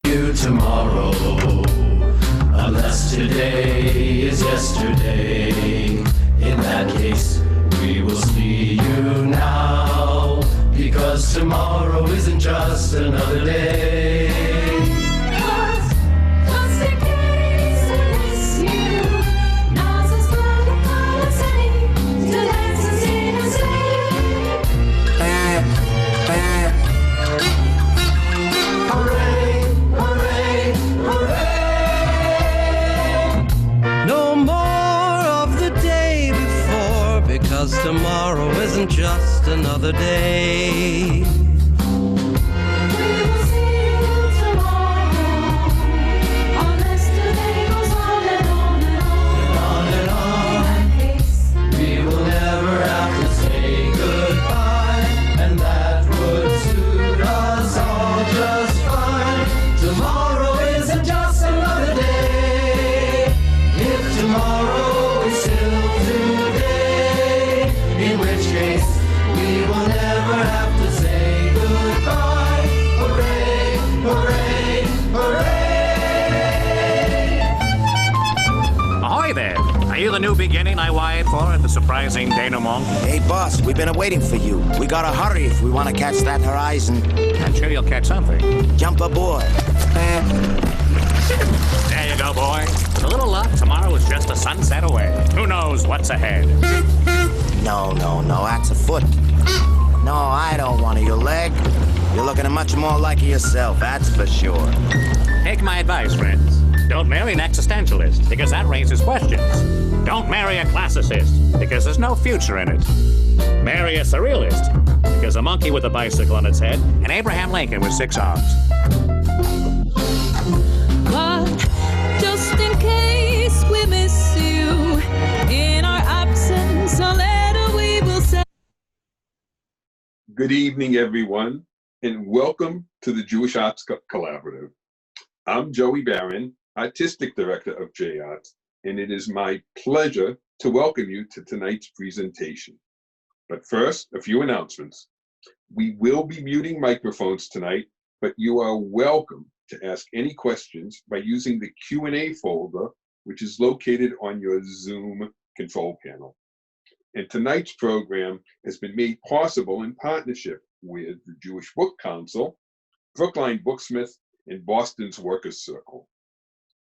you tomorrow, unless today is yesterday. In that case, we will see you now, because tomorrow isn't just another day. Just in case I miss you, now's as good a time as any to dance and sing and sing. Hooray, hooray, hooray! No more of the day before, because tomorrow isn't just another day. Are you the new beginning I wired for at the surprising denouement? Hey, boss, we've been waiting for you. We gotta hurry if we want to catch that horizon. I'm sure you'll catch something. Jump aboard. There you go, boy. With a little luck, tomorrow is just a sunset away. Who knows what's ahead? No, that's a foot. No, I don't want your leg. You're looking much more like yourself, that's for sure. Take my advice, friends. Don't marry an existentialist, because that raises questions. Don't marry a classicist, because there's no future in it. Marry a surrealist, because a monkey with a bicycle on its head and Abraham Lincoln with 6 arms. But just in case we miss you, in our absence, a letter we will send. Good evening, everyone, and welcome to the Jewish Arts Collaborative. I'm Joey Barron, Artistic Director of J Arts, and it is my pleasure to welcome you to tonight's presentation. But first, a few announcements. We will be muting microphones tonight, but you are welcome to ask any questions by using the Q&A folder, which is located on your Zoom control panel. And tonight's program has been made possible in partnership with the Jewish Book Council, Brookline Booksmith, and Boston's Workers' Circle.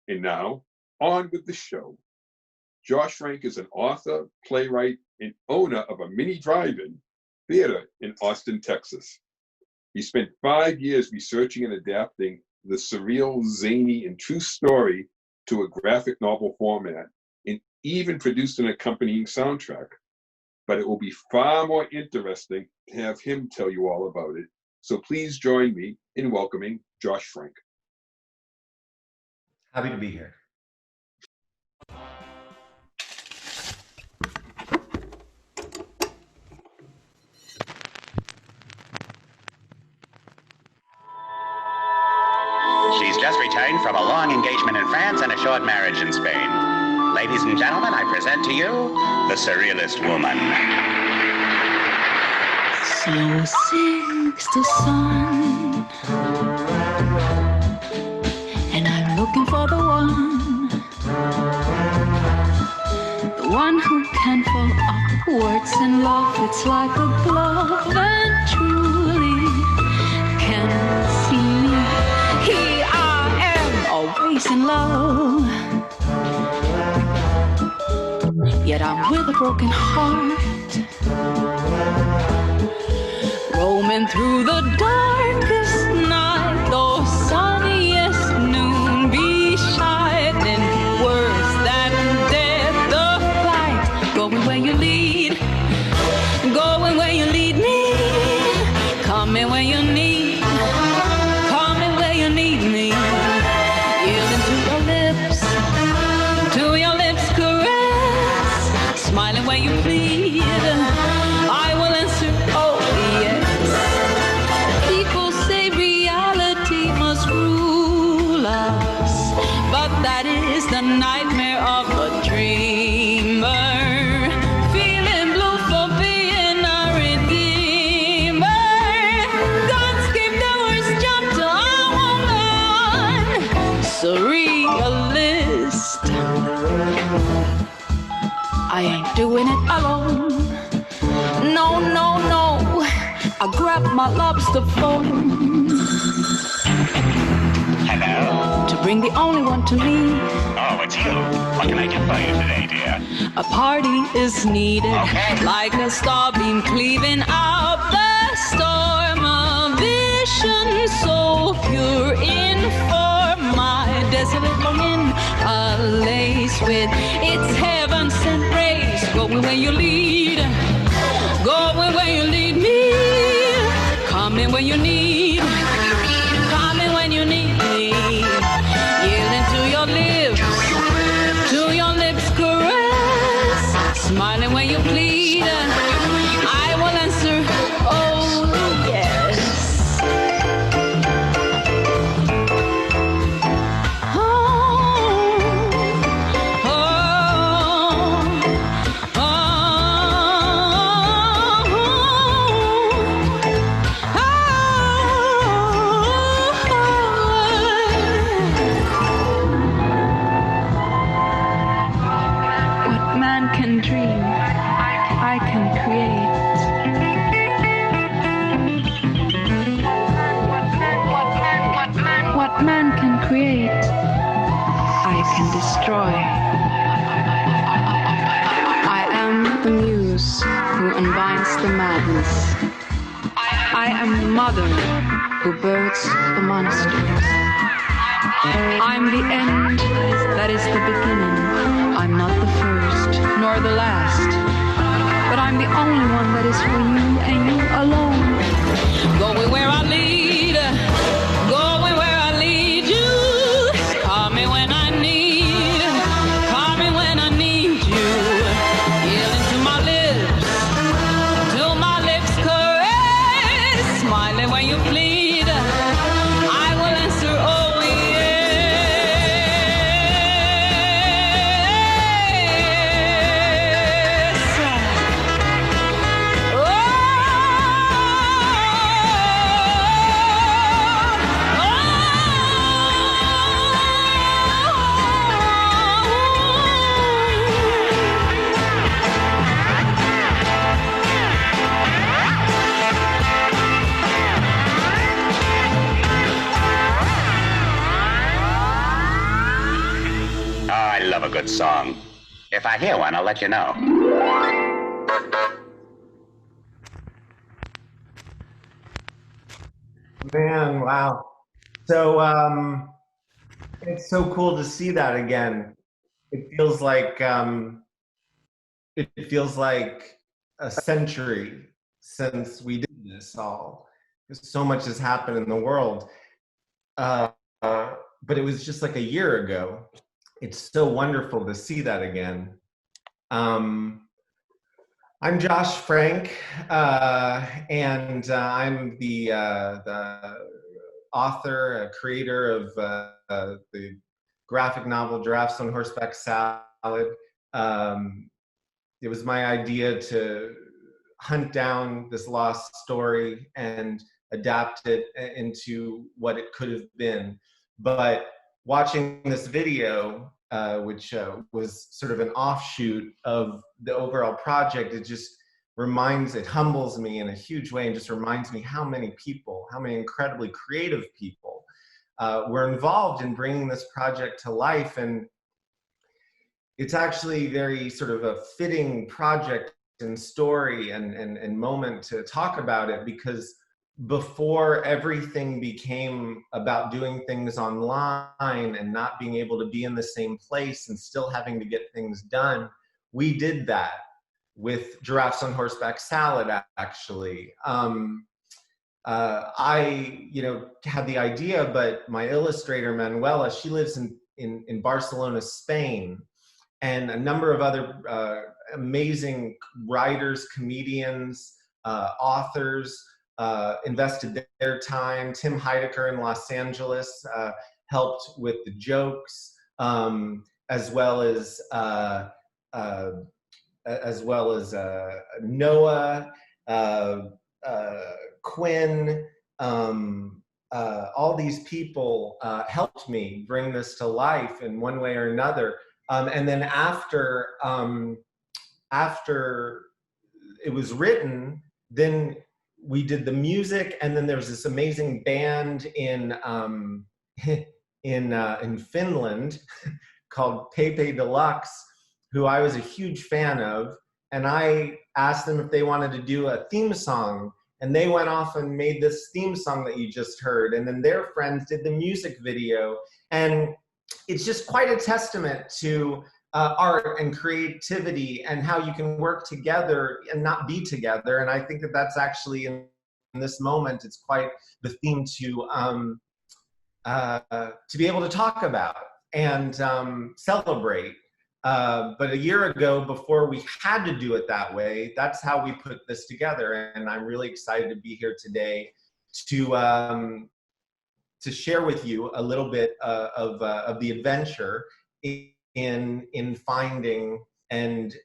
And now, on with the show. Josh Frank is an author, playwright, and owner of a mini drive-in theater in Austin, Texas. He spent 5 years researching and adapting the surreal, zany, and true story to a graphic novel format, and even produced an accompanying soundtrack. But it will be far more interesting to have him tell you all about it. So please join me in welcoming Josh Frank. Happy to be here. She's just returned from a long engagement in France and a short marriage in Spain. Ladies and gentlemen, I present to you the Surrealist Woman. Slow sinks the sun, and I'm looking for the one who can fall upwards in love. It's like a glove and truly can see me. Here I am, always in love, yet I'm with a broken heart, roaming through the darkest night, or sunniest noon, be shining worse than death of fight. Going where you lead, going where you lead me, coming where you need, coming where you need me, yielding to your lips caress, smiling where you plead, I will answer, oh yes. People say reality must rule us, but that is the nightmare of a dreamer, feeling blue for being a redeemer. God gave the worst job to a woman, doing it alone. No, no, no, I grab my lobster phone Hello? to bring the only one to me. Oh, it's you. What can I do for you today, dear? A party is needed, Okay. like a starbeam cleaving out the storm. A vision so pure in for my desolate longing, laced with its heaven-sent rays, going where you lead, going where you lead me, coming when you need, coming when you need me, yielding to your lips caress, smiling when you plead, I will answer, oh yes. What man can dream, I can create. What man can create, I can destroy. I am the muse who unbinds the madness. I am the mother who births the monsters. I'm the end that is the beginning. I'm not the first nor the last, but I'm the only one that is for you and you alone. Going where I lead, going where I lead you. Call me when I need, call me when I need you. Yielding to my lips caress, smiling when you plead. I will answer, oh yes. Oh, I love a good song. If I hear one, I'll let you know. Man, wow. So it's so cool to see that again. It feels like a century since we did this all. 'Cause so much has happened in the world. But it was just like a year ago. It's so wonderful to see that again. I'm Josh Frank, and I'm the author, creator of the graphic novel Giraffes on Horseback Salad. It was my idea to hunt down this lost story and adapt it into what it could have been. But watching this video, which was sort of an offshoot of the overall project, it humbles me in a huge way and just reminds me how many people, how many incredibly creative people were involved in bringing this project to life. And it's actually very sort of a fitting project and story and moment to talk about it, because before everything became about doing things online and not being able to be in the same place and still having to get things done, we did that with Giraffes on Horseback Salad, actually. I, had the idea, but my illustrator, Manuela, she lives in Barcelona, Spain, and a number of other amazing writers, comedians, authors, invested their time. Tim Heidecker in Los Angeles helped with the jokes, as well as Noah, Quinn, all these people helped me bring this to life in one way or another. And then after after it was written, then we did the music, and then there was this amazing band in in Finland called Pepe Deluxe, who I was a huge fan of, and I asked them if they wanted to do a theme song, and they went off and made this theme song that you just heard, and then their friends did the music video, and it's just quite a testament to art and creativity and how you can work together and not be together. And I think that that's actually in this moment, it's quite the theme to be able to talk about and celebrate. But a year ago, before we had to do it that way, that's how we put this together. And I'm really excited to be here today to share with you a little bit of the adventure in finding and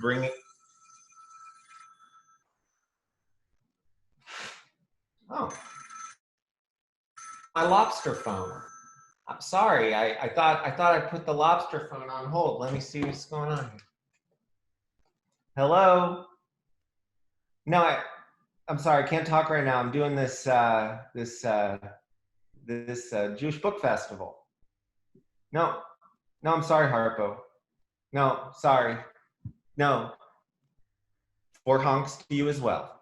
bringing. Oh, my lobster phone. I'm sorry. I thought I put the lobster phone on hold. Let me see what's going on here. Hello. No, I'm sorry. I can't talk right now. I'm doing this Jewish book festival. No, I'm sorry, Harpo. No, sorry. No. 4 honks to you as well.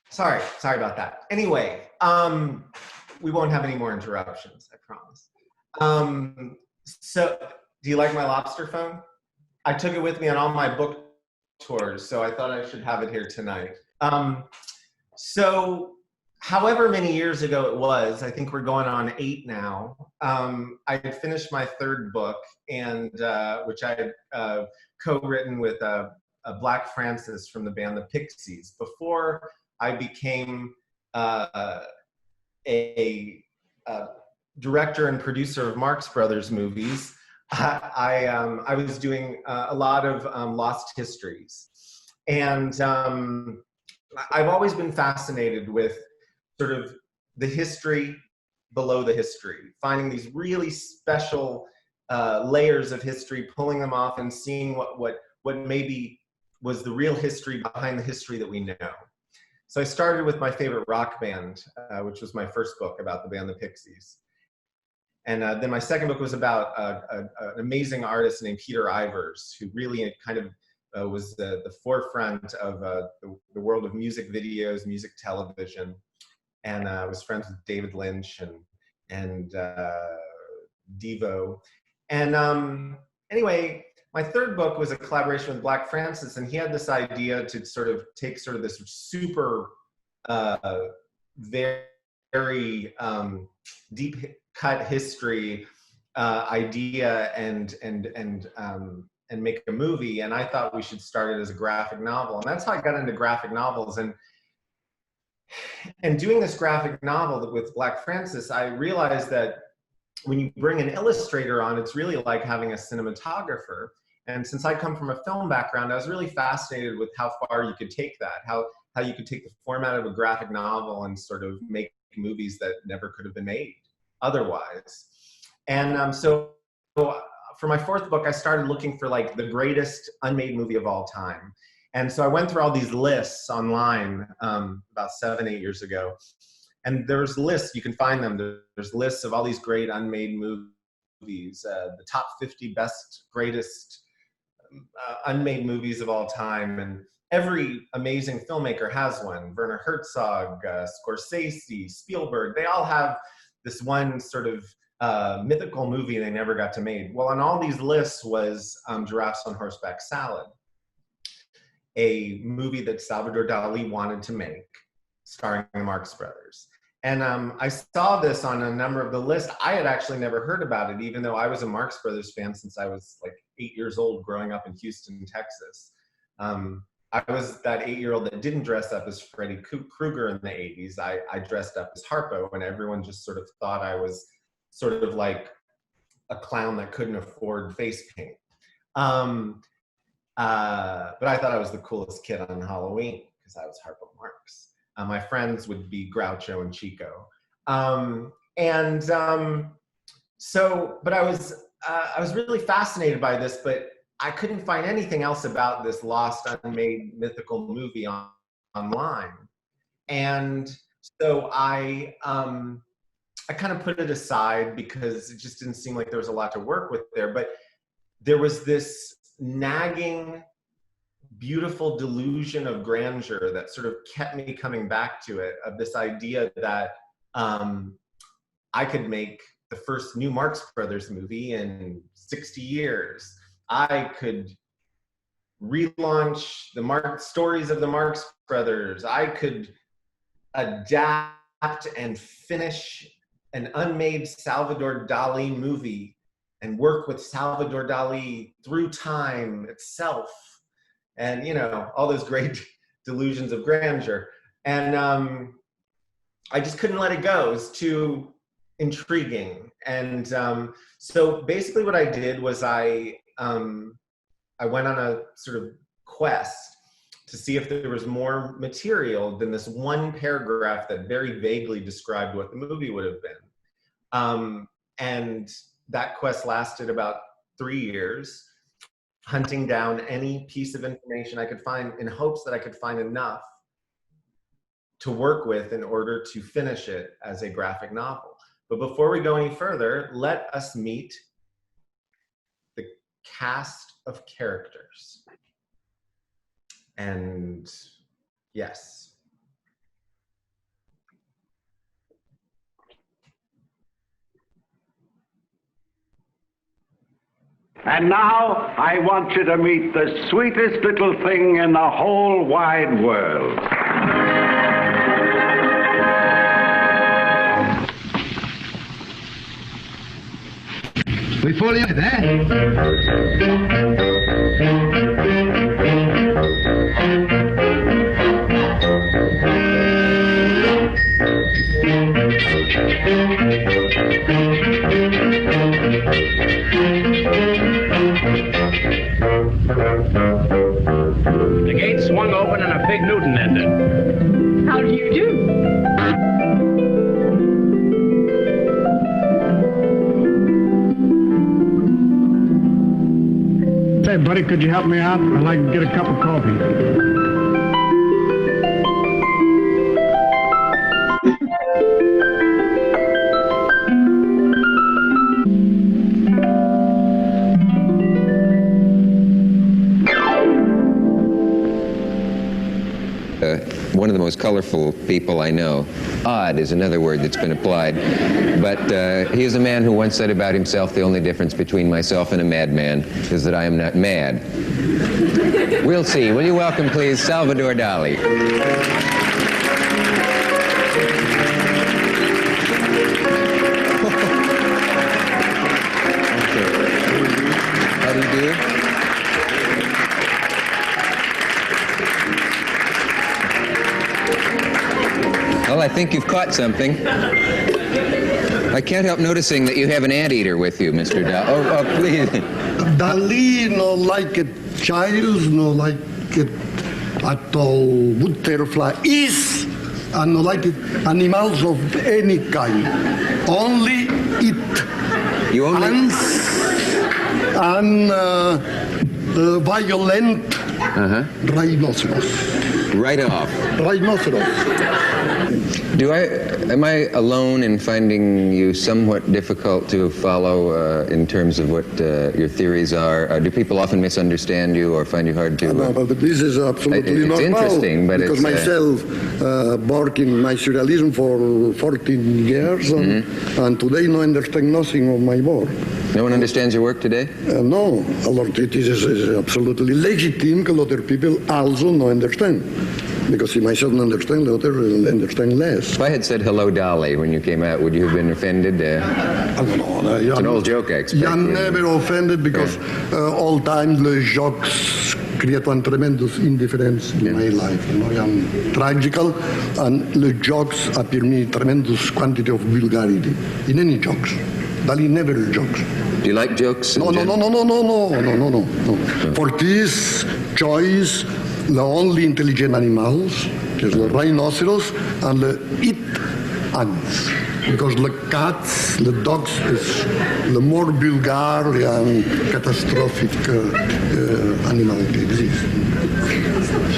Sorry about that. Anyway, we won't have any more interruptions, I promise. So, do you like my lobster phone? I took it with me on all my book tours, so I thought I should have it here tonight. So, however many years ago it was, I think we're going on 8 now, I had finished my 3rd book, and which I had co-written with Black Francis from the band The Pixies. Before I became a director and producer of Marx Brothers movies, I was doing a lot of lost histories. And I've always been fascinated with sort of the history below the history, finding these really special layers of history, pulling them off and seeing what maybe was the real history behind the history that we know. So I started with my favorite rock band, which was my first book about the band The Pixies. And then my second book was about an amazing artist named Peter Ivers, who really kind of was the forefront of the world of music videos, music television. And I was friends with David Lynch and Devo. And anyway, my 3rd book was a collaboration with Black Francis, and he had this idea to sort of take sort of this super, very deep cut history idea and make a movie. And I thought we should start it as a graphic novel, and that's how I got into graphic novels. And doing this graphic novel with Black Francis, I realized that when you bring an illustrator on, it's really like having a cinematographer. And since I come from a film background, I was really fascinated with how far you could take that, how you could take the format of a graphic novel and sort of make movies that never could have been made otherwise. And so for my 4th book, I started looking for like the greatest unmade movie of all time. And so I went through all these lists online about 7-8 years ago. And there's lists, you can find them. There's lists of all these great unmade movies, the top 50 best, greatest unmade movies of all time. And every amazing filmmaker has one. Werner Herzog, Scorsese, Spielberg, they all have this one sort of mythical movie they never got to make. Well, on all these lists was Giraffes on Horseback Salad, a movie that Salvador Dali wanted to make, starring the Marx Brothers. And I saw this on a number of the lists. I had actually never heard about it, even though I was a Marx Brothers fan since I was like 8 years old growing up in Houston, Texas. I was that 8-year-old that didn't dress up as Freddy Krueger in the 80s. I dressed up as Harpo, and everyone just sort of thought I was sort of like a clown that couldn't afford face paint. But I thought I was the coolest kid on Halloween because I was Harpo Marx. My friends would be Groucho and Chico. But I was really fascinated by this, but I couldn't find anything else about this lost, unmade mythical movie online. And so I kind of put it aside because it just didn't seem like there was a lot to work with there. But there was this nagging, beautiful delusion of grandeur that sort of kept me coming back to it, of this idea that I could make the first new Marx Brothers movie in 60 years. I could relaunch the stories of the Marx Brothers. I could adapt and finish an unmade Salvador Dali movie and work with Salvador Dali through time itself. And, you know, all those great delusions of grandeur. And I just couldn't let it go. It was too intriguing. And so basically what I did was I went on a sort of quest to see if there was more material than this one paragraph that very vaguely described what the movie would have been. And that quest lasted about 3 years, hunting down any piece of information I could find in hopes that I could find enough to work with in order to finish it as a graphic novel. But before we go any further, let us meet the cast of characters. And yes. And now I want you to meet the sweetest little thing in the whole wide world. We follow you there. The gate swung open and a big Newton ended. How do you do? Hey, buddy, could you help me out? I'd like to get a cup of coffee. One of the most colorful people I know. Odd is another word that's been applied. But he is a man who once said about himself, the only difference between myself and a madman is that I am not mad. We'll see. Will you welcome, please, Salvador Dali. How do you do? Well, I think you've caught something. I can't help noticing that you have an anteater with you, Mr. Dali. Oh, please. Dali no like a child, no like it at all butterfly is, and no like it animals of any kind. Only it. You only... And violent rhinoceros. Right off. Rhinoceros. Am I alone in finding you somewhat difficult to follow in terms of what your theories are? Do people often misunderstand you or find you hard to... No, but this is absolutely normal. It's interesting, but because myself worked in my surrealism for 14 years, and today no understand nothing of my work. No one understands your work today? No, a lot. It is absolutely legitimate that other people also no understand. Because if myself don't understand, the other will understand less. If I had said hello, Dali, when you came out, would you have been offended? No, it's an old joke, I expect. I'm never offended because all time the jokes create one tremendous indifference in my life. You know, I'm tragical, and the jokes appear me tremendous quantity of vulgarity in any jokes. Dali never jokes. Do you like jokes? No. For this choice, the only intelligent animals is the rhinoceros and the ants. because the cats, the dogs is the more vulgar and catastrophic animal that exists.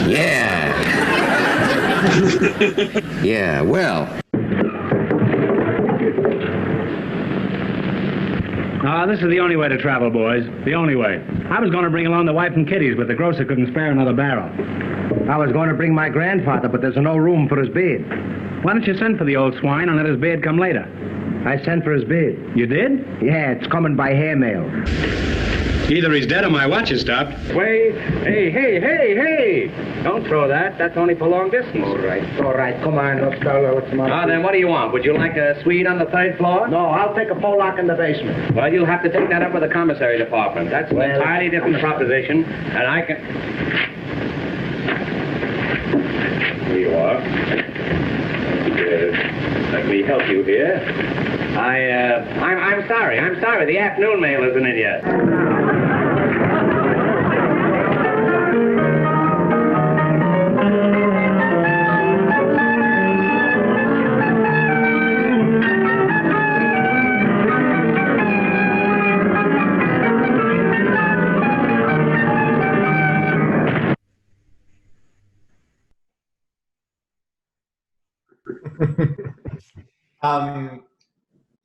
Yeah. Yeah, well. This is the only way to travel, boys. The only way. I was going to bring along the wife and kiddies, but the grocer couldn't spare another barrel. I was going to bring my grandfather, but there's no room for his beard. Why don't you send for the old swine and let his beard come later? I sent for his beard. You did? Yeah, it's coming by hair mail. Either he's dead or my watch has stopped. Wait. Hey! Don't throw that. That's only for long distance. All right. Come on, let's go. What's the matter? Then what do you want? Would you like a suite on the 3rd floor? No, I'll take a Pollock in the basement. Well, you'll have to take that up with the commissary department. That's an entirely different proposition, and I can... Here you are. Let me help you here. I'm sorry. The afternoon mail isn't in yet.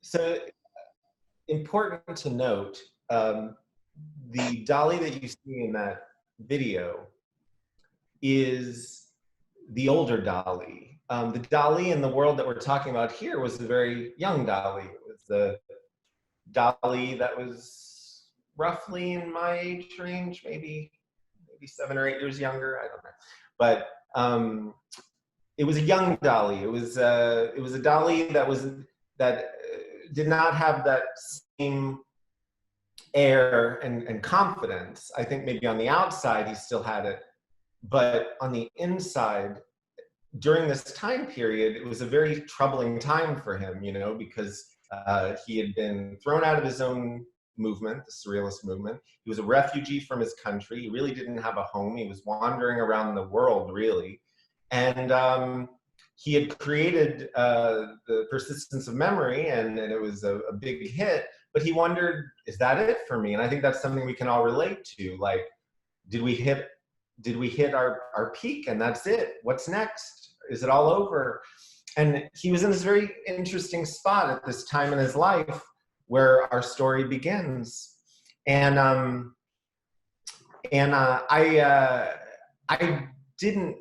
So important to note, the Dali that you see in that video is the older Dali. The Dali in the world that we're talking about here was the very young Dali. It was the Dali that was roughly in my age range, maybe 7 or 8 years younger, I don't know. But it was a young Dali. It was a Dali that did not have that same air and confidence. I think maybe on the outside he still had it, but on the inside, during this time period, it was a very troubling time for him, you know, because he had been thrown out of his own movement, the surrealist movement. He was a refugee from his country. He really didn't have a home. He was wandering around the world, really. And he had created the Persistence of Memory, and it was a big hit, but he wondered, is that it for me? And I think that's something we can all relate to. Like, did we hit our peak and that's it? What's next? Is it all over? And he was in this very interesting spot at this time in his life where our story begins. And I didn't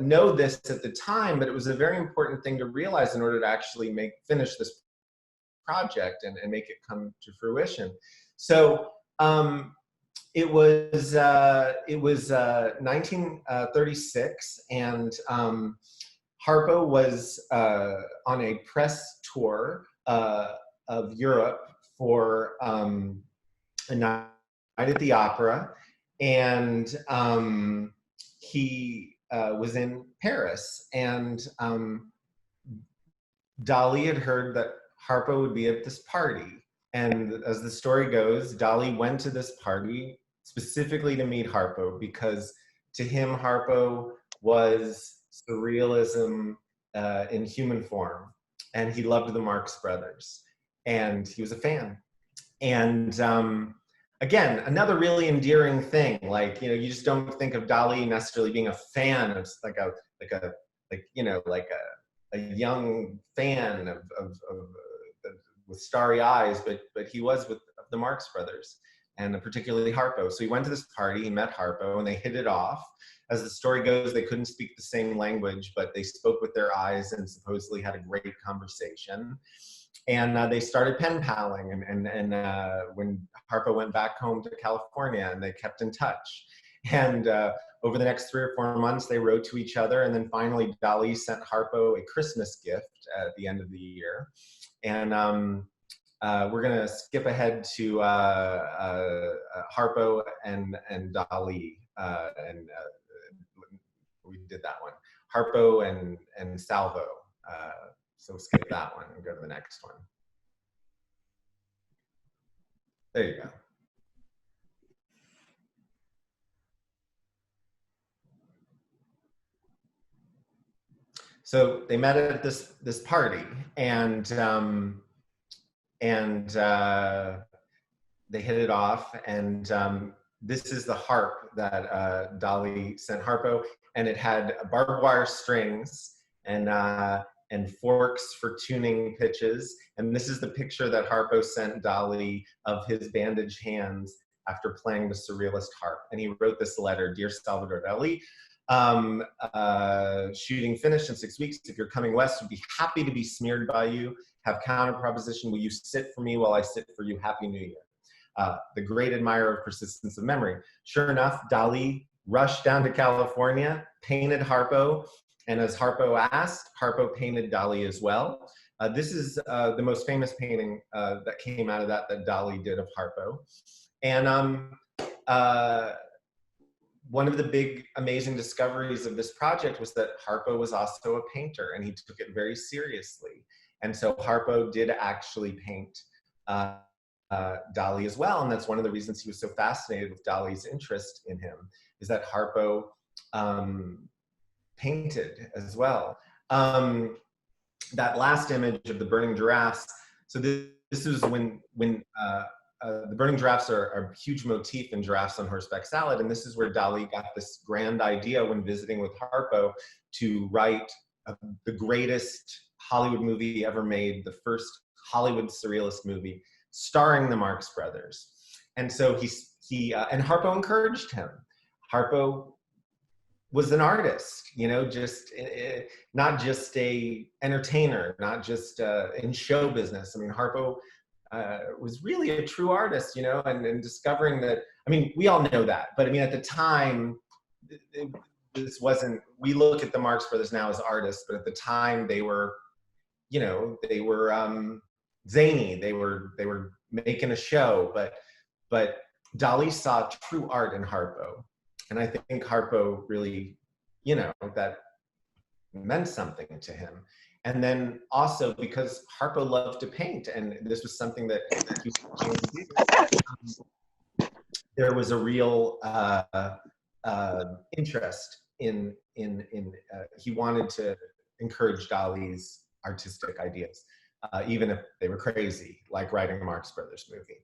know this at the time, but it was a very important thing to realize in order to actually finish this project and make it come to fruition. So it was 1936, and Harpo was on a press tour of Europe for a night at the opera, and he was in Paris, and Dali had heard that Harpo would be at this party. And as the story goes, Dali went to this party specifically to meet Harpo, because to him, Harpo was surrealism in human form. And he loved the Marx Brothers, and he was a fan. And again, another really endearing thing. Like, you know, you just don't think of Dali necessarily being a fan. It's like a young fan of with starry eyes, but he was with the Marx Brothers, and particularly Harpo. So he went to this party, he met Harpo, and they hit it off. As the story goes, they couldn't speak the same language, but they spoke with their eyes and supposedly had a great conversation. And they started pen paling, and when Harpo went back home to California, and they kept in touch. And over the next 3 or 4 months, they wrote to each other, and then finally Dali sent Harpo a Christmas gift at the end of the year. And we're gonna skip ahead to Harpo and Dali, and we did that one. Harpo and Salvo. So skip that one and go to the next one. There you go. So they met at this party, and they hit it off. And this is the harp that Dali sent Harpo, and it had barbed wire strings and forks for tuning pitches. And this is the picture that Harpo sent Dali of his bandaged hands after playing the surrealist harp. And he wrote this letter: "Dear Salvador Dali, shooting finished in 6 weeks. If you're coming west, would be happy to be smeared by you. Have counter proposition. Will you sit for me while I sit for you? Happy New Year." The great admirer of persistence of memory. Sure enough, Dali rushed down to California, painted Harpo, and as Harpo asked, Harpo painted Dali as well. This is the most famous painting that came out of that Dali did of Harpo. And one of the big amazing discoveries of this project was that Harpo was also a painter, and he took it very seriously. And so Harpo did actually paint Dali as well, and that's one of the reasons he was so fascinated with Dali's interest in him, is that Harpo painted as well. That last image of the burning giraffes, so this is when the burning giraffes are a huge motif in Giraffes on Horseback Salad, and this is where Dali got this grand idea when visiting with Harpo to write the greatest Hollywood movie ever made, the first Hollywood surrealist movie, starring the Marx Brothers. And so and Harpo encouraged him. Harpo was an artist, you know, just not just a entertainer, not just in show business. I mean, Harpo was really a true artist, you know, and discovering that, I mean, we all know that, but I mean, at the time, this wasn't, we look at the Marx Brothers now as artists, but at the time they were, you know, they were zany, they were making a show, but Dali saw true art in Harpo. And I think Harpo really, you know, that meant something to him. And then also because Harpo loved to paint, and this was something that he was to do, there was a real interest in he wanted to encourage Dali's artistic ideas, even if they were crazy, like writing a Marx Brothers movie.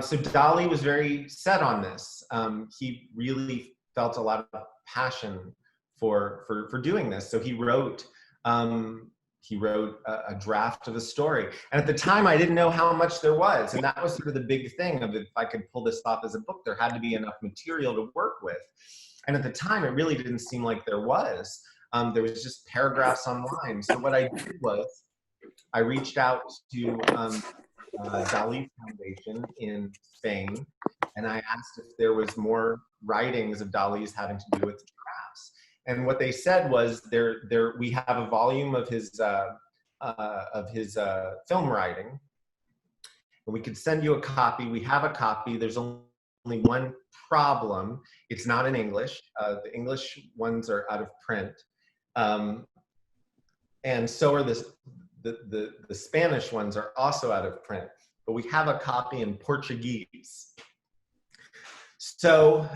So Dali was very set on this. He really felt a lot of passion for doing this. So he wrote a draft of a story. And at the time, I didn't know how much there was. And that was sort of the big thing of, if I could pull this off as a book, there had to be enough material to work with. And at the time, it really didn't seem like there was. There was just paragraphs online. So what I did was, I reached out to Dali Foundation in Spain, and I asked if there was more writings of Dali's having to do with giraffes. And what they said was, we have a volume of his film writing, and we could send you a copy. We have a copy. There's only one problem. It's not in English. The English ones are out of print, and so are the Spanish ones are also out of print. But we have a copy in Portuguese. So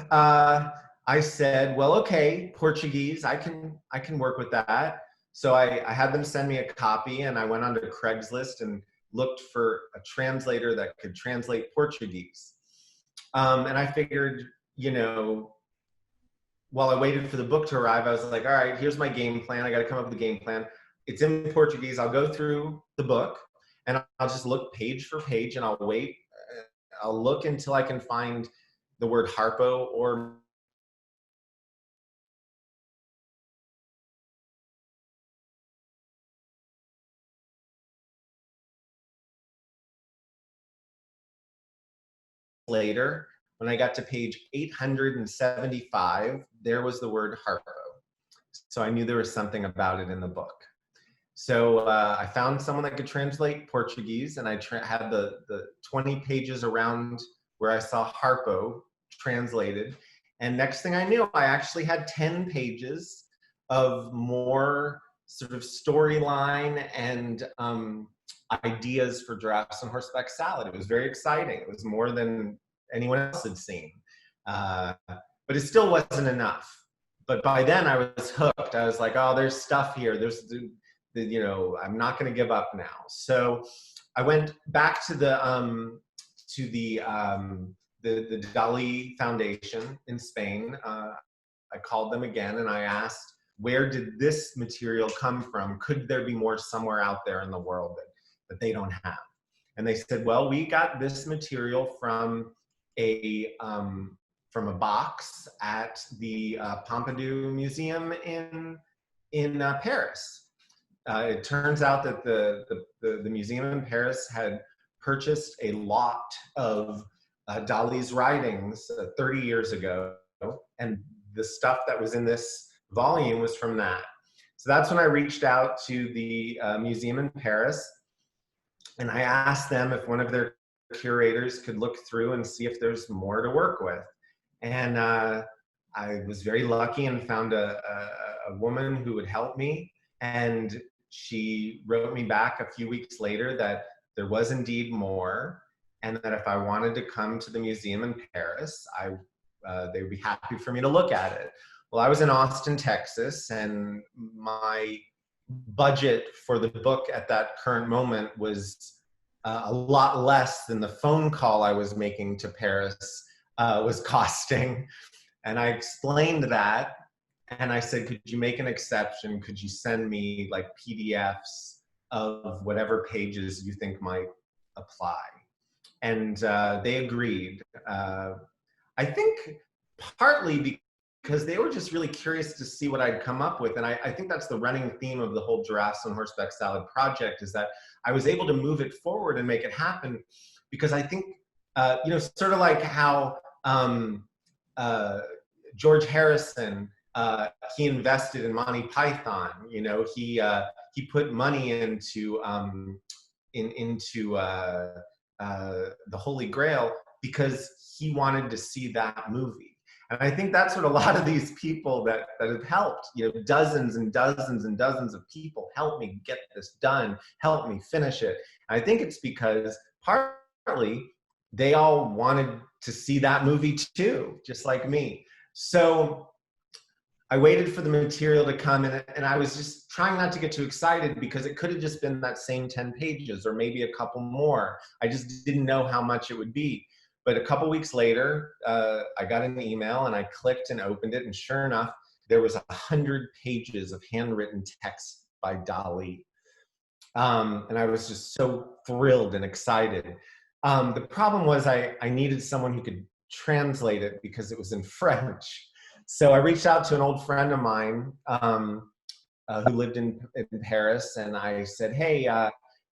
I said, well, okay, Portuguese, I can work with that. So I had them send me a copy, and I went onto Craigslist and looked for a translator that could translate Portuguese. And I figured, you know, while I waited for the book to arrive, I was like, all right, here's my game plan. I got to come up with a game plan. It's in Portuguese. I'll go through the book, and I'll just look page for page, and I'll wait. I'll look until I can find the word Harpo or later, when I got to page 875, there was the word Harpo. So I knew there was something about it in the book. So I found someone that could translate Portuguese, and I had the 20 pages around where I saw Harpo translated. And next thing I knew, I actually had 10 pages of more sort of storyline and ideas for Giraffes on Horseback Salad. It was very exciting. It was more than anyone else had seen. But it still wasn't enough. But by then I was hooked. I was like, oh, there's stuff here. There's you know, I'm not going to give up now. So I went back to the Dali Foundation in Spain. I called them again and I asked, where did this material come from? Could there be more somewhere out there in the world that they don't have? And they said, well, we got this material from a box at the Pompidou Museum in Paris. It turns out that the museum in Paris had purchased a lot of Dali's writings 30 years ago, and the stuff that was in this volume was from that. So that's when I reached out to the museum in Paris, and I asked them if one of their curators could look through and see if there's more to work with. And I was very lucky and found a woman who would help me. And she wrote me back a few weeks later that there was indeed more, and that if I wanted to come to the museum in Paris, they would be happy for me to look at it. Well, I was in Austin, Texas, and my budget for the book at that current moment was a lot less than the phone call I was making to Paris was costing. And I explained that, and I said, could you make an exception? Could you send me like PDFs of whatever pages you think might apply? And they agreed. I think partly because they were just really curious to see what I'd come up with. And I think that's the running theme of the whole Giraffes on Horseback Salad project, is that I was able to move it forward and make it happen because I think, you know, sort of like how George Harrison, he invested in Monty Python. You know, he put money into the Holy Grail because he wanted to see that movie. And I think that's what a lot of these people that have helped, you know, dozens and dozens and dozens of people help me get this done, help me finish it. And I think it's because partly they all wanted to see that movie too, just like me. So I waited for the material to come in, and I was just trying not to get too excited because it could have just been that same 10 pages or maybe a couple more. I just didn't know how much it would be. But a couple weeks later, I got an email and I clicked and opened it, and sure enough, there was 100 pages of handwritten text by Dali. And I was just so thrilled and excited. The problem was I needed someone who could translate it because it was in French. So I reached out to an old friend of mine who lived in Paris, and I said, hey,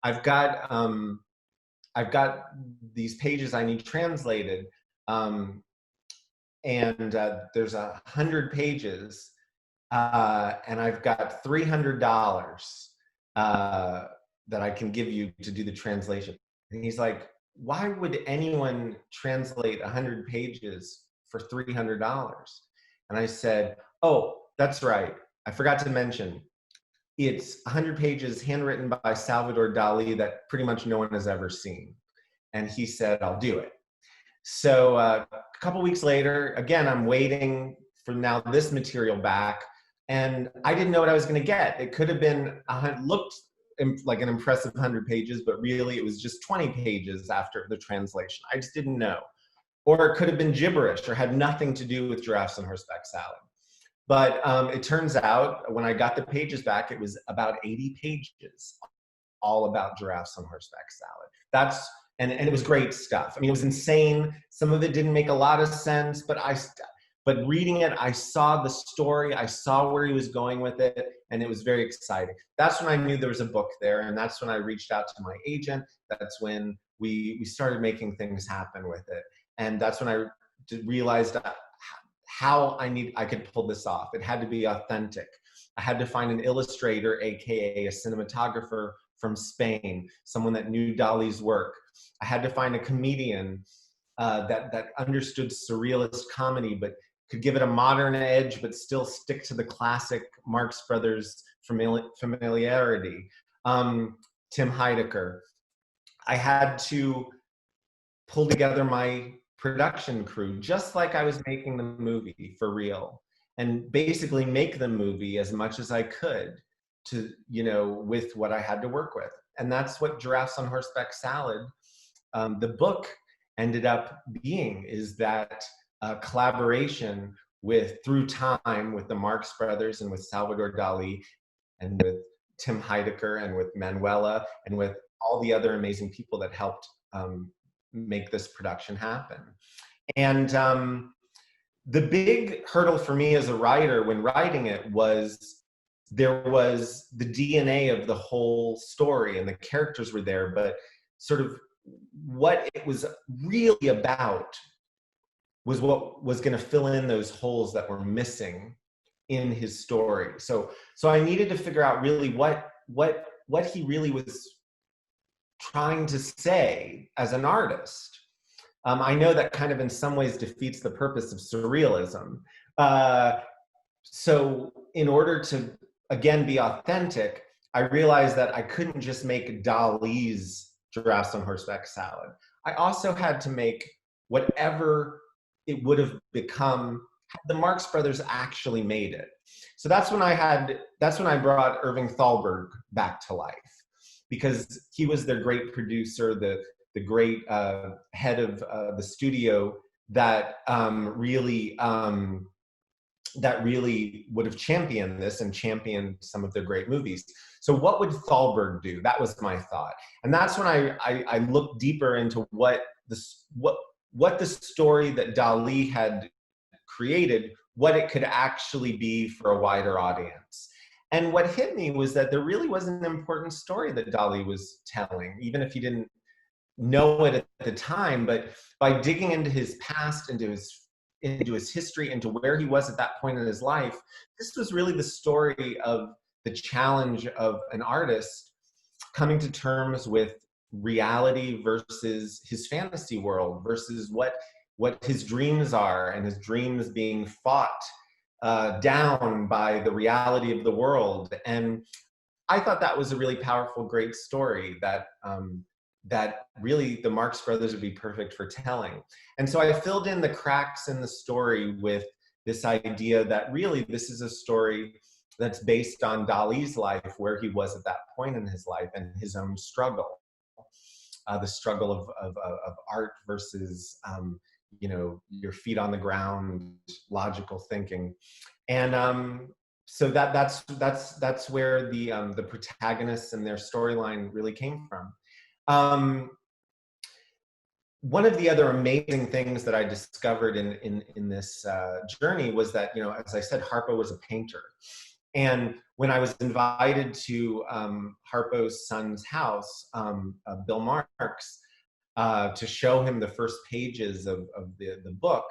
I've got these pages I need translated, and there's 100 pages, and I've got $300 that I can give you to do the translation. And he's like, why would anyone translate 100 pages for $300? And I said, oh, that's right. I forgot to mention, it's 100 pages handwritten by Salvador Dali that pretty much no one has ever seen. And he said, I'll do it. So a couple weeks later, again, I'm waiting for now this material back. And I didn't know what I was going to get. It could have been, looked like an impressive 100 pages, but really it was just 20 pages after the translation. I just didn't know. Or it could have been gibberish or had nothing to do with Giraffes on Horseback Salad. But it turns out when I got the pages back, it was about 80 pages, all about Giraffes on Horseback Salad. And it was great stuff. I mean, it was insane. Some of it didn't make a lot of sense, but reading it, I saw the story, I saw where he was going with it, and it was very exciting. That's when I knew there was a book there, and that's when I reached out to my agent. That's when we started making things happen with it. And that's when I realized how I could pull this off. It had to be authentic. I had to find an illustrator, AKA a cinematographer from Spain, someone that knew Dali's work. I had to find a comedian that understood surrealist comedy, but could give it a modern edge, but still stick to the classic Marx Brothers familiarity. Tim Heidecker. I had to pull together my production crew, just like I was making the movie for real. and basically make the movie as much as I could to, you know, with what I had to work with. And that's what Giraffes on Horseback Salad, the book, ended up being, is that collaboration with, through time, with the Marx Brothers and with Salvador Dali and with Tim Heidecker and with Manuela and with all the other amazing people that helped make this production happen. And the big hurdle for me as a writer when writing it was, there was the DNA of the whole story and the characters were there, but sort of what it was really about was what was going to fill in those holes that were missing in his story. So I needed to figure out really what he really was trying to say as an artist. I know that kind of in some ways defeats the purpose of surrealism. So in order to, again, be authentic, I realized that I couldn't just make Dali's Giraffes on Horseback Salad. I also had to make whatever it would have become had the Marx Brothers actually made it. So that's when I brought Irving Thalberg back to life, because he was their great producer, the great head of the studio that really would have championed this and championed some of their great movies. So what would Thalberg do? That was my thought. And that's when I looked deeper into what the story that Dali had created, what it could actually be for a wider audience. And what hit me was that there really was an important story that Dali was telling, even if he didn't know it at the time. But by digging into his past, into his history, into where he was at that point in his life, this was really the story of the challenge of an artist coming to terms with reality versus his fantasy world, versus what his dreams are, and his dreams being fought down by the reality of the world. And I thought that was a really powerful, great story that that really the Marx Brothers would be perfect for telling. And so I filled in the cracks in the story with this idea that really this is a story that's based on Dali's life, where he was at that point in his life, and his own struggle, the struggle of art versus you know, your feet on the ground, logical thinking. And so that's where the protagonists and their storyline really came from. One of the other amazing things that I discovered in this journey was that, you know, as I said, Harpo was a painter. And when I was invited to Harpo's son's house, Bill Marx, to show him the first pages of the book,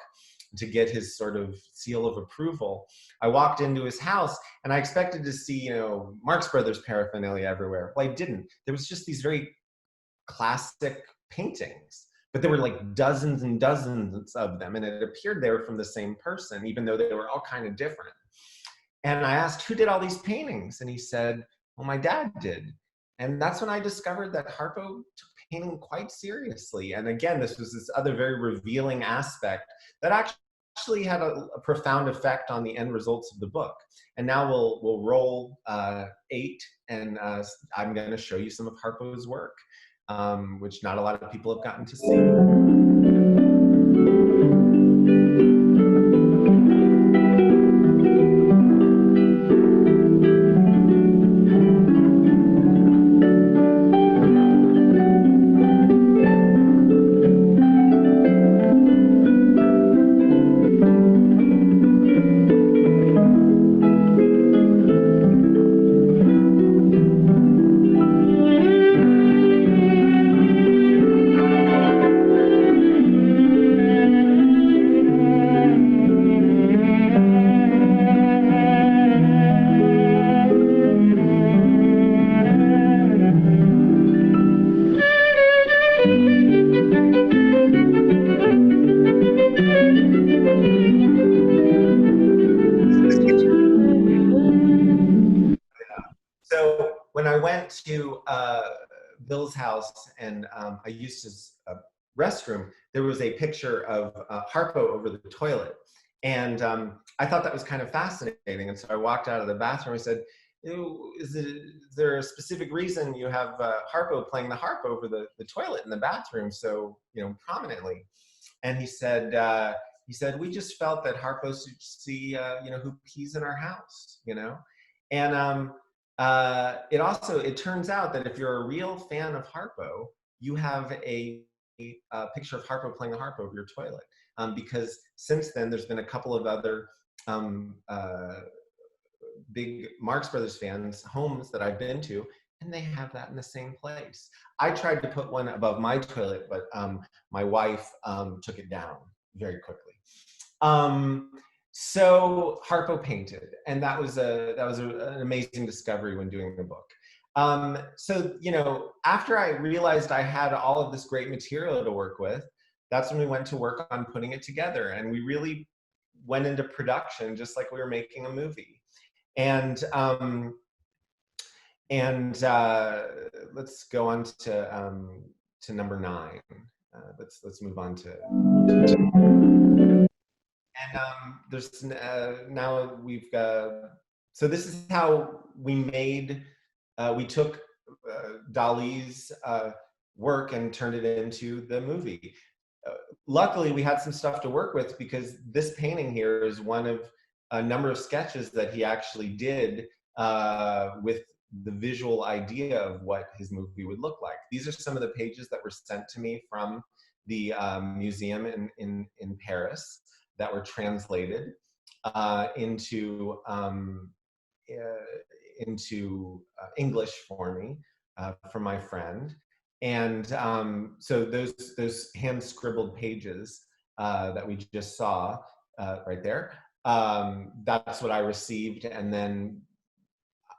to get his sort of seal of approval, I walked into his house and I expected to see, you know, Marx Brothers paraphernalia everywhere. Well, I didn't. There was just these very classic paintings, but there were like dozens and dozens of them, and it appeared they were from the same person, even though they were all kind of different. And I asked, who did all these paintings? And he said, well, my dad did. And that's when I discovered that Harpo took painting quite seriously. And again, this was this other very revealing aspect that actually had a profound effect on the end results of the book. And now we'll roll 8, and I'm going to show you some of Harpo's work, which not a lot of people have gotten to see. To Bill's house, and I used his restroom, there was a picture of Harpo over the toilet. And I thought that was kind of fascinating. And so I walked out of the bathroom. I said, is there a specific reason you have Harpo playing the harp over the toilet in the bathroom so prominently? And he said, we just felt that Harpo should see who pees in our house, And it turns out that if you're a real fan of Harpo, you have a picture of Harpo playing the harp over your toilet. Because since then, there's been a couple of other big Marx Brothers fans' homes that I've been to, and they have that in the same place. I tried to put one above my toilet, but my wife took it down very quickly. So Harpo painted, and that was an amazing discovery when doing the book. So after I realized I had all of this great material to work with, that's when we went to work on putting it together, and we really went into production just like we were making a movie. And let's go on to number 9. Let's move on to. And there's now we've so this is how we made. We took Dali's work and turned it into the movie. Luckily, we had some stuff to work with because this painting here is one of a number of sketches that he actually did with the visual idea of what his movie would look like. These are some of the pages that were sent to me from the museum in Paris that were translated into English for me from my friend. And so those hand scribbled pages that we just saw right there, that's what I received, and then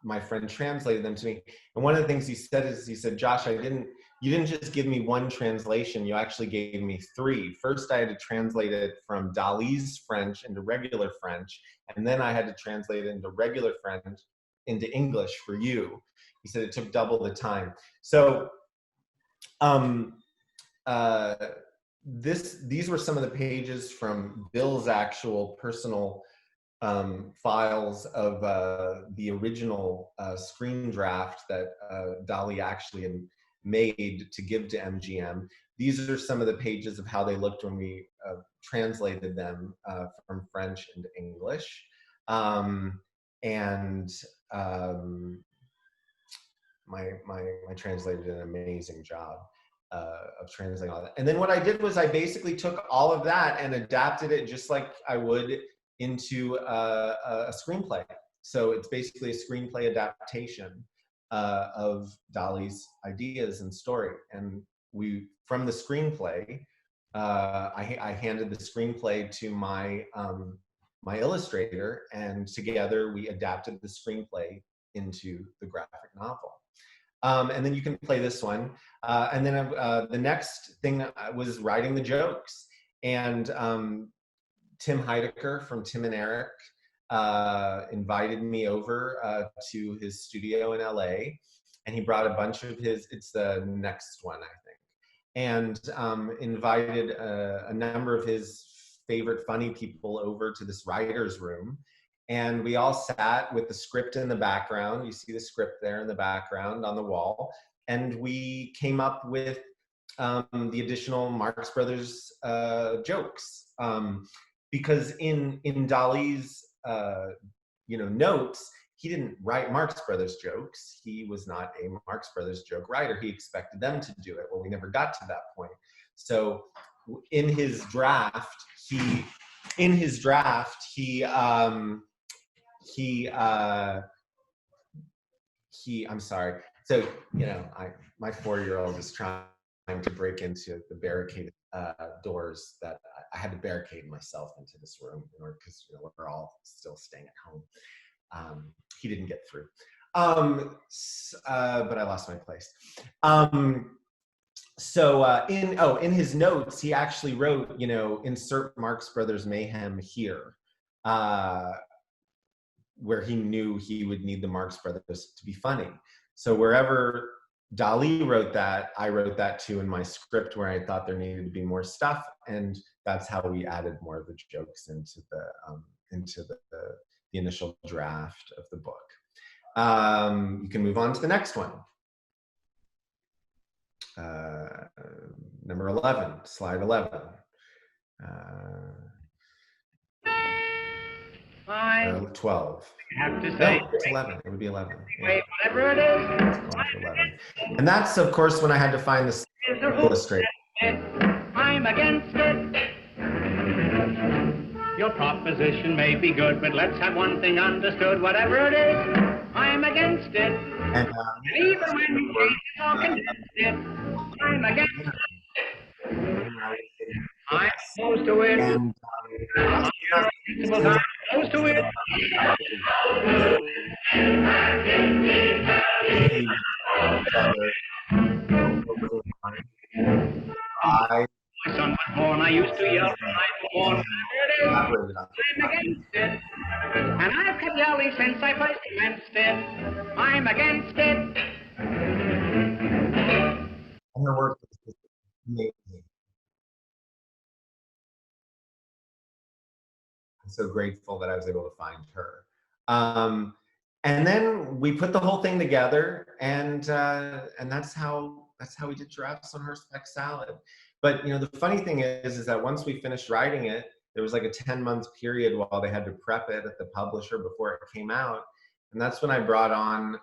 my friend translated them to me. And one of the things he said is, he said, Josh, you didn't just give me one translation, you actually gave me 3. First, I had to translate it from Dali's French into regular French, and then I had to translate it into regular French into English for you. He said it took double the time. So these were some of the pages from Bill's actual personal files of the original screen draft that Dali actually had made to give to MGM. These are some of the pages of how they looked when we translated them from French into English. My translator did an amazing job of translating all that. And then what I did was I basically took all of that and adapted it just like I would into a screenplay. So it's basically a screenplay adaptation of Dali's ideas and story. And from the screenplay, I handed the screenplay to my my illustrator, and together we adapted the screenplay into the graphic novel. And then you can play this one. And then the next thing was writing the jokes. And Tim Heidecker from Tim and Eric invited me over to his studio in LA. And he brought a bunch of it's the next one, I think. And invited a number of his favorite funny people over to this writer's room. And we all sat with the script in the background. You see the script there in the background on the wall. And we came up with the additional Marx Brothers jokes. Because in Dali's notes, he didn't write Marx Brothers jokes. He was not a Marx Brothers joke writer. He expected them to do it. Well, we never got to that point. So in his draft, I'm sorry. So, my 4-year-old is trying to break into the barricaded doors that I had to barricade myself into this room in order, because we're all still staying at home. He didn't get through, but I lost my place. So in his notes, he actually wrote, insert Marx Brothers mayhem here, where he knew he would need the Marx Brothers to be funny. So wherever Dali wrote that. I wrote that too in my script where I thought there needed to be more stuff, and that's how we added more of the jokes into the initial draft of the book. You can move on to the next one. Number 11, slide 11. 12. I have to say, no, it's 11. It would be 11. Wait, whatever it is, It's 11. And that's, of course, when I had to find the illustrator. I'm against it. Your proposition may be good, but let's have one thing understood. Whatever it is, I'm against it. And even when you hate it or contest it, I'm against it. I'm opposed to it. And I'm opposed to it. My son was born, I used to yell when I was born. I'm against it. And I've kept yelling since I first commenced it. I'm against it. And her work is amazing. I'm so grateful that I was able to find her. And then we put the whole thing together, and that's how we did Giraffes on Horseback Salad. But you know, the funny thing is that once we finished writing it, there was like a 10-month period while they had to prep it at the publisher before it came out, and that's when I brought on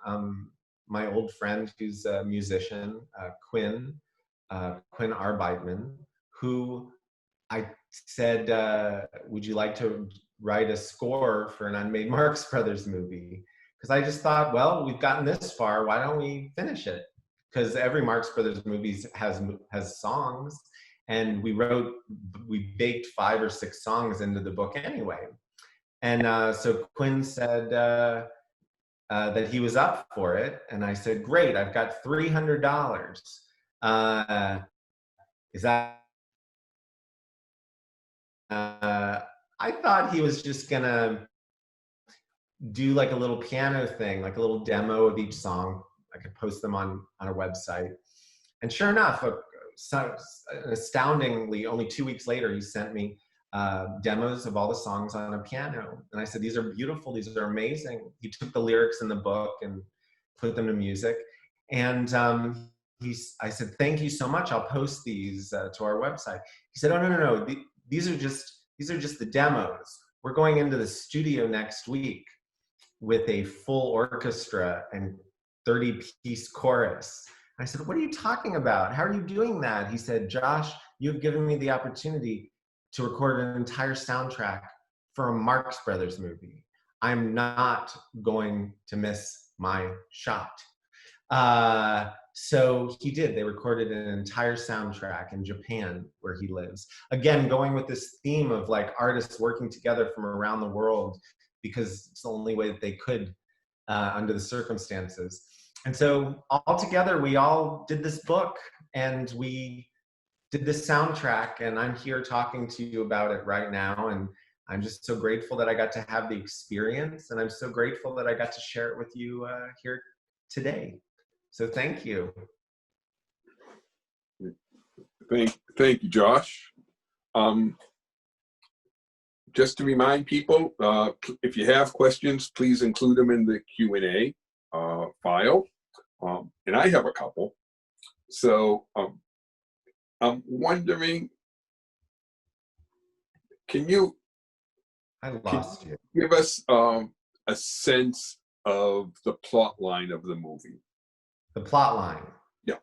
my old friend who's a musician, Quinn Arbeitman, who I said, would you like to write a score for an unmade Marx Brothers movie? Because I just thought, well, we've gotten this far, why don't we finish it? Because every Marx Brothers movie has songs, and we baked 5 or 6 songs into the book anyway. And so Quinn said that he was up for it, and I said, great, I've got $300. Is that? I thought he was just gonna do like a little piano thing, like a little demo of each song. I could post them on our website. And sure enough, astoundingly, only 2 weeks later, he sent me demos of all the songs on a piano. And I said, these are beautiful, these are amazing. He took the lyrics in the book and put them to music. And I said, thank you so much, I'll post these to our website. He said, oh, no, these are just the demos. We're going into the studio next week with a full orchestra and 30-piece chorus. I said, what are you talking about? How are you doing that? He said, Josh, you've given me the opportunity to record an entire soundtrack for a Marx Brothers movie. I'm not going to miss my shot. So he did. They recorded an entire soundtrack in Japan, where he lives. Again, going with this theme of like artists working together from around the world, because it's the only way that they could under the circumstances. And so all together, we all did this book, and we did this soundtrack, and I'm here talking to you about it right now. And I'm just so grateful that I got to have the experience, and I'm so grateful that I got to share it with you here today. So thank you. Thank you, Josh. Just to remind people, if you have questions, please include them in the Q&A file. And I have a couple. So I'm wondering, can you give us a sense of the plot line of the movie? The plot line? Yeah.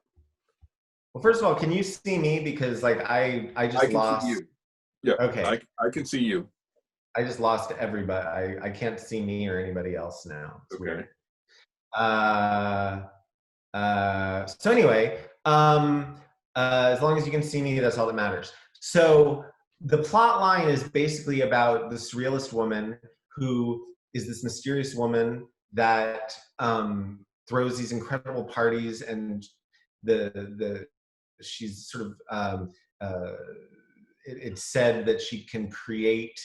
Well, first of all, can you see me? Because like I just lost. See you. Yeah. Okay. I can see you. I just lost everybody. I can't see me or anybody else now. It's weird. So anyway, as long as you can see me, that's all that matters. So the plot line is basically about this surrealist woman who is this mysterious woman that throws these incredible parties, and she's sort of it's said that she can create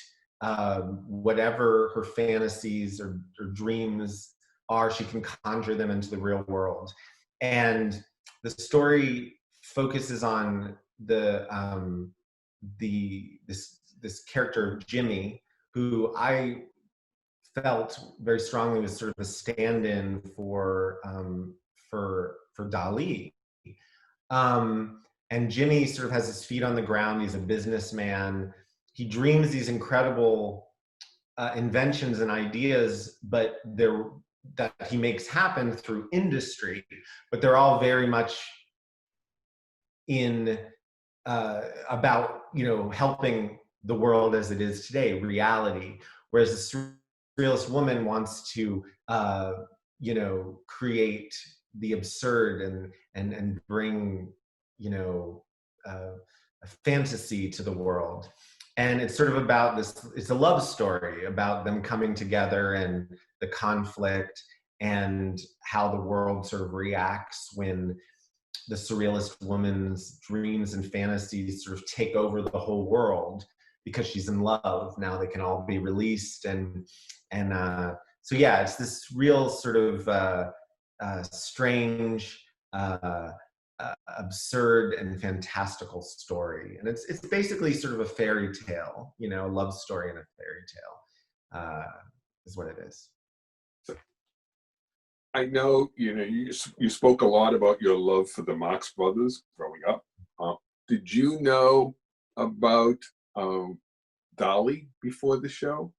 whatever her fantasies or dreams are. She can conjure them into the real world. And the story focuses on this character Jimmy, who I felt very strongly was sort of a stand-in for Dali. And Jimmy sort of has his feet on the ground. He's a businessman. He dreams these incredible inventions and ideas, but that he makes happen through industry. But they're all very much about helping the world as it is today, reality. Whereas the surrealist woman wants to create the absurd and bring a fantasy to the world. And it's sort of about this, it's a love story about them coming together and the conflict and how the world sort of reacts when the surrealist woman's dreams and fantasies sort of take over the whole world because she's in love. Now they can all be released. So yeah, it's this real sort of strange, absurd and fantastical story. And it's basically sort of a fairy tale, a love story and a fairy tale is what it is. I know, you spoke a lot about your love for the Marx Brothers growing up. Did you know about Dali before the show?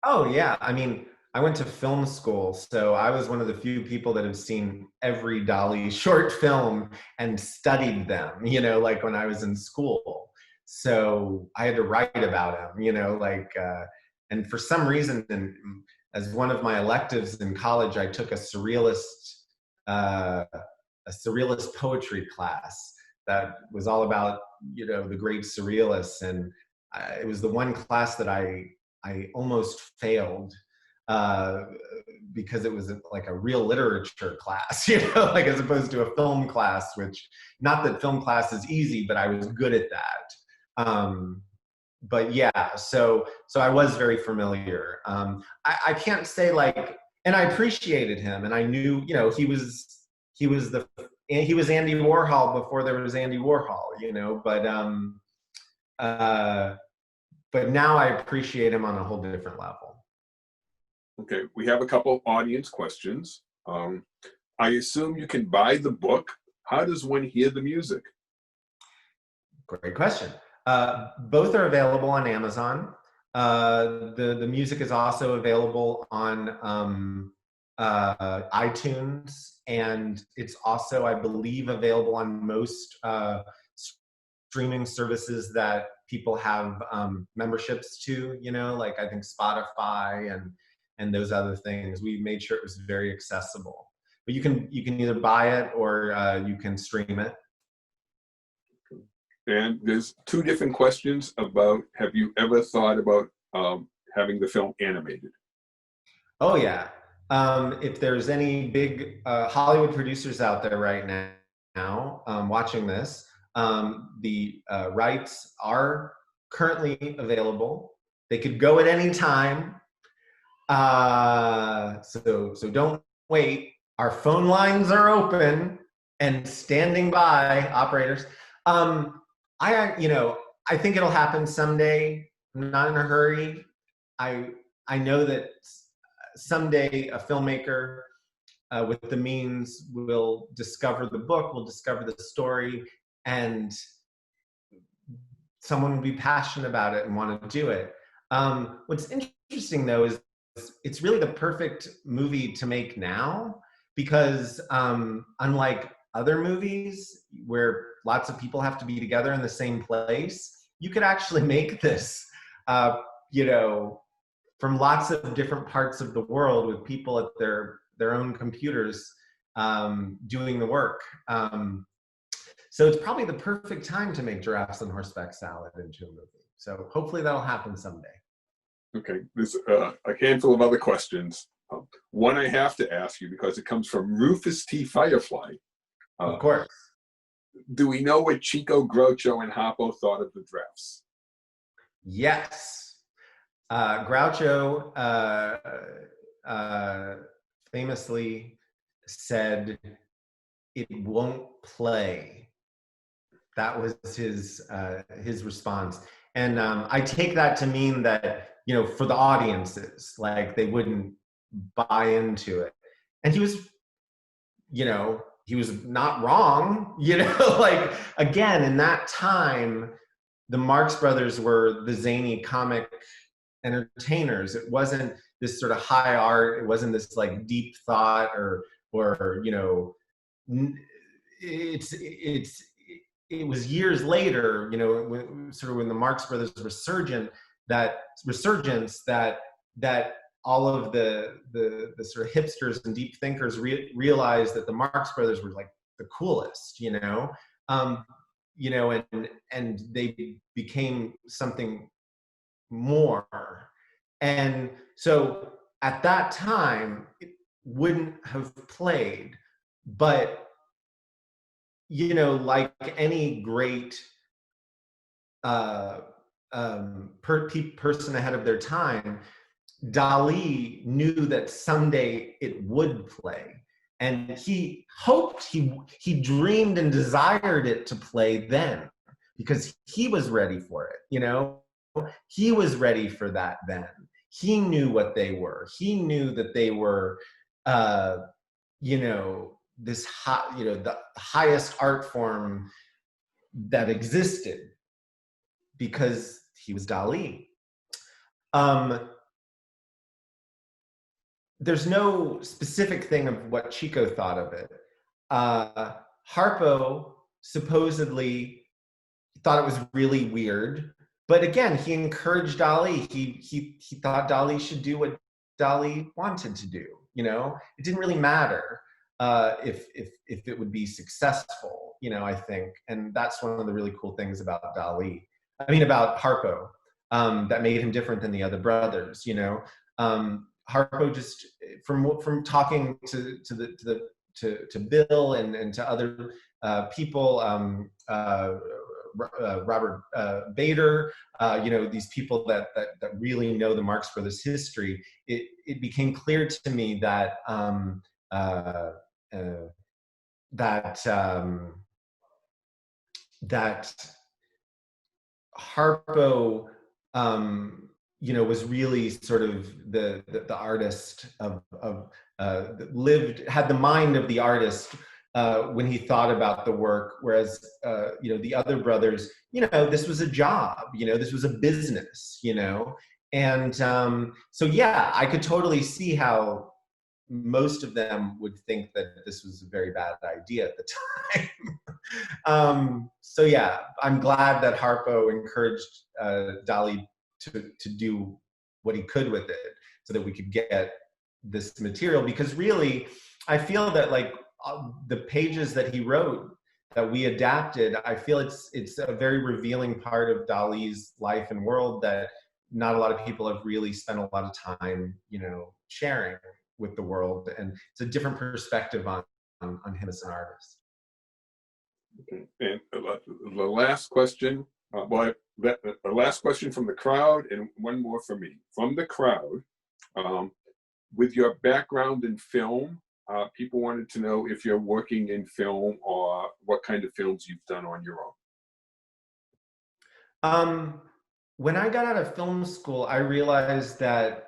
Oh yeah, I mean, I went to film school, so I was one of the few people that have seen every Dali short film and studied them, like when I was in school. So I had to write about him, and for some reason, as one of my electives in college, I took a surrealist poetry class that was all about, the great surrealists. And it was the one class that I almost failed because it was like a real literature class, as opposed to a film class, which, not that film class is easy, but I was good at that. But yeah, so I was very familiar. I can't say and I appreciated him, and I knew, he was Andy Warhol before there was Andy Warhol, but now I appreciate him on a whole different level. Okay, we have a couple audience questions. I assume you can buy the book. How does one hear the music? Great question. Both are available on Amazon. The music is also available on iTunes, and it's also, I believe, available on most streaming services that people have memberships to, I think Spotify and those other things. We made sure it was very accessible. But you can either buy it or you can stream it. And there's two different questions about, have you ever thought about having the film animated? Oh yeah. If there's any big Hollywood producers out there right now watching this, the rights are currently available. They could go at any time. So don't wait. Our phone lines are open and standing by, operators. I think it'll happen someday. I'm not in a hurry. I know that someday a filmmaker with the means will discover the book, will discover the story, and someone will be passionate about it and want to do it. What's interesting though is it's really the perfect movie to make now, because unlike other movies where lots of people have to be together in the same place, you could actually make this, from lots of different parts of the world with people at their own computers doing the work. So it's probably the perfect time to make Giraffes and Horseback Salad into a movie. So hopefully that'll happen someday. Okay, there's a handful of other questions. One I have to ask you because it comes from Rufus T. Firefly. Of course. Do we know what Chico, Groucho, and Harpo thought of the drafts? Yes. Groucho famously said, it won't play. That was his response. And I take that to mean that, you know, for the audiences, like they wouldn't buy into it. And he was, you know, he was not wrong, you know, like again, in that time, the Marx Brothers were the zany comic entertainers. It wasn't this sort of high art. It wasn't this like deep thought or you know, it was years later, you know, when the Marx Brothers resurgence that all of the sort of hipsters and deep thinkers realized that the Marx Brothers were like the coolest, you know, and they became something more. And so at that time, it wouldn't have played, but you know, like any great person ahead of their time, Dali knew that someday it would play. And he hoped, he dreamed and desired it to play then, because he was ready for it, you know? He was ready for that then. He knew what they were. He knew that they were, you know, this you know, the highest art form that existed, because he was Dali. There's no specific thing of what Chico thought of it. Harpo supposedly thought it was really weird, but again, he encouraged Dali. He thought Dali should do what Dali wanted to do. You know, it didn't really matter if it would be successful. You know, I think, and that's one of the really cool things about Dali. I mean, about Harpo, that made him different than the other brothers. You know, Harpo just from talking to Bill and to other people, Robert Bader, you know, these people that really know the Marx Brothers history, it became clear to me that that Harpo, you know, was really sort of the artist of had the mind of the artist when he thought about the work, whereas you know, the other brothers, you know, this was a job, you know, this was a business, you know, and so yeah, I could totally see how most of them would think that this was a very bad idea at the time. So yeah, I'm glad that Harpo encouraged Dali to do what he could with it, so that we could get this material. Because really, I feel that like the pages that he wrote that we adapted, I feel it's a very revealing part of Dali's life and world that not a lot of people have really spent a lot of time, you know, sharing with the world, and it's a different perspective on him as an artist. Okay. And the last question, the last question from the crowd, and one more from me. From the crowd, with your background in film, people wanted to know if you're working in film or what kind of films you've done on your own. When I got out of film school, I realized that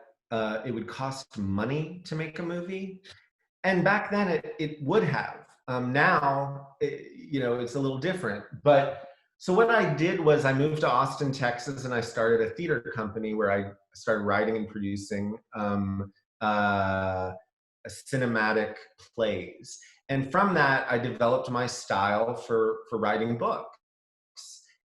it would cost money to make a movie. And back then it would have. Now, you know, it's a little different. But so what I did was I moved to Austin, Texas, and I started a theater company where I started writing and producing cinematic plays. And from that, I developed my style for writing books.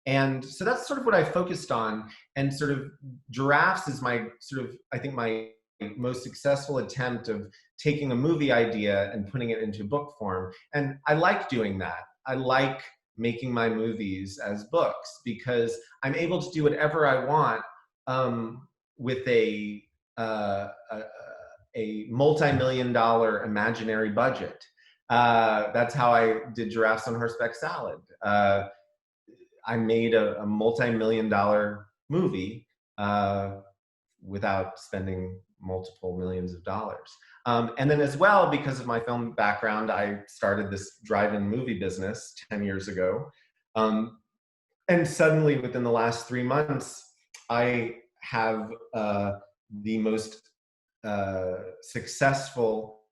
And so that's sort of what I focused on. And sort of Giraffes is my sort of, I think, my most successful attempt of taking a movie idea and putting it into book form. And I like doing that. I like making my movies as books because I'm able to do whatever I want with a multi-million-dollar imaginary budget. That's how I did Giraffes on Horseback Salad. I made a multi-million-dollar movie without spending multiple millions of dollars. And then as well, because of my film background, I started this drive-in movie business 10 years ago. And suddenly within the last 3 months, I have the most successful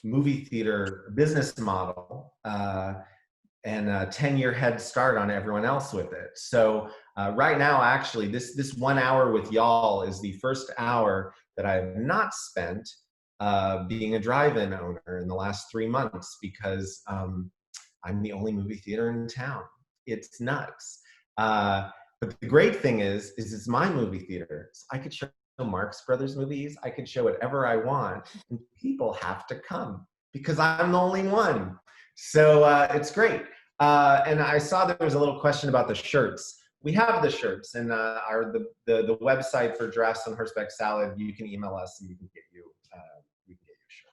movie theater business model and a 10-year head start on everyone else with it. So right now, actually, this 1 hour with y'all is the first hour that I have not spent being a drive-in owner in the last 3 months, because I'm the only movie theater in town. It's nuts. But the great thing is it's my movie theater. So I could show Marx Brothers movies. I could show whatever I want, and people have to come because I'm the only one. So it's great. And I saw there was a little question about the shirts. We have the shirts, and the website for Giraffes on Horseback Salad. You can email us, and we can get you a shirt.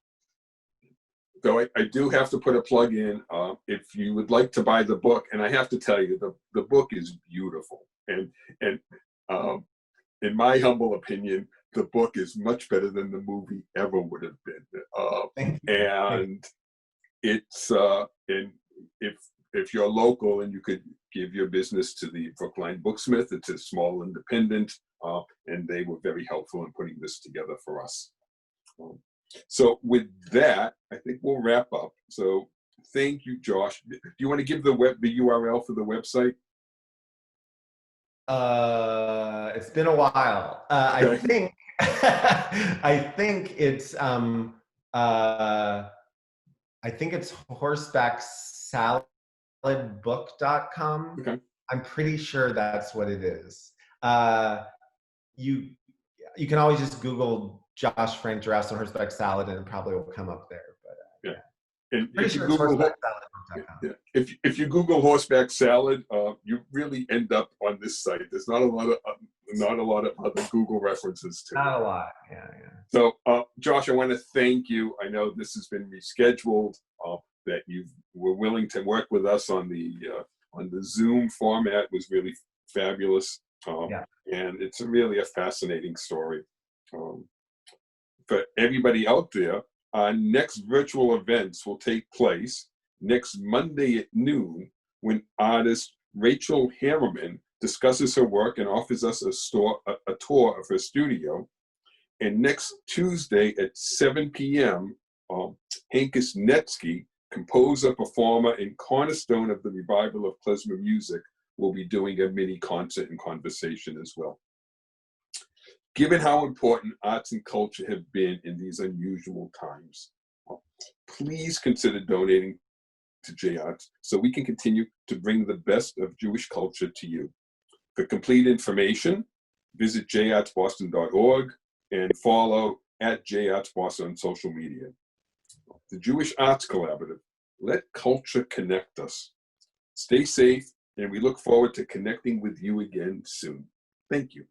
So I do have to put a plug in. If you would like to buy the book, and I have to tell you, the book is beautiful, and in my humble opinion, the book is much better than the movie ever would have been. And it's and if you're local and you could give your business to the Brookline Booksmith, it's a small independent, and they were very helpful in putting this together for us. So with that, I think we'll wrap up. So thank you, Josh. Do you want to give the URL for the website? It's been a while. Okay. I think it's horsebacksaladbook.com. Okay. I'm pretty sure that's what it is. You can always just Google Josh Frank Giraffes on Horseback Salad, and it probably will come up there. But yeah. And if you Google Horseback Salad, you really end up on this site. There's not a lot of other Google references to it. Not a lot. Yeah. So, Josh, I want to thank you. I know this has been rescheduled. That you were willing to work with us on the Zoom format was really fabulous. And it's really a fascinating story. For everybody out there, our next virtual events will take place next Monday at noon, when artist Rachel Harriman discusses her work and offers us a tour of her studio. And next Tuesday at 7 p.m., Hankus Netsky, composer, performer, and cornerstone of the revival of klezmer music, will be doing a mini concert and conversation as well. Given how important arts and culture have been in these unusual times, please consider donating to J-Arts so we can continue to bring the best of Jewish culture to you. For complete information, visit jartsboston.org and follow @jartsboston on social media. The Jewish Arts Collaborative, let culture connect us. Stay safe, and we look forward to connecting with you again soon. Thank you.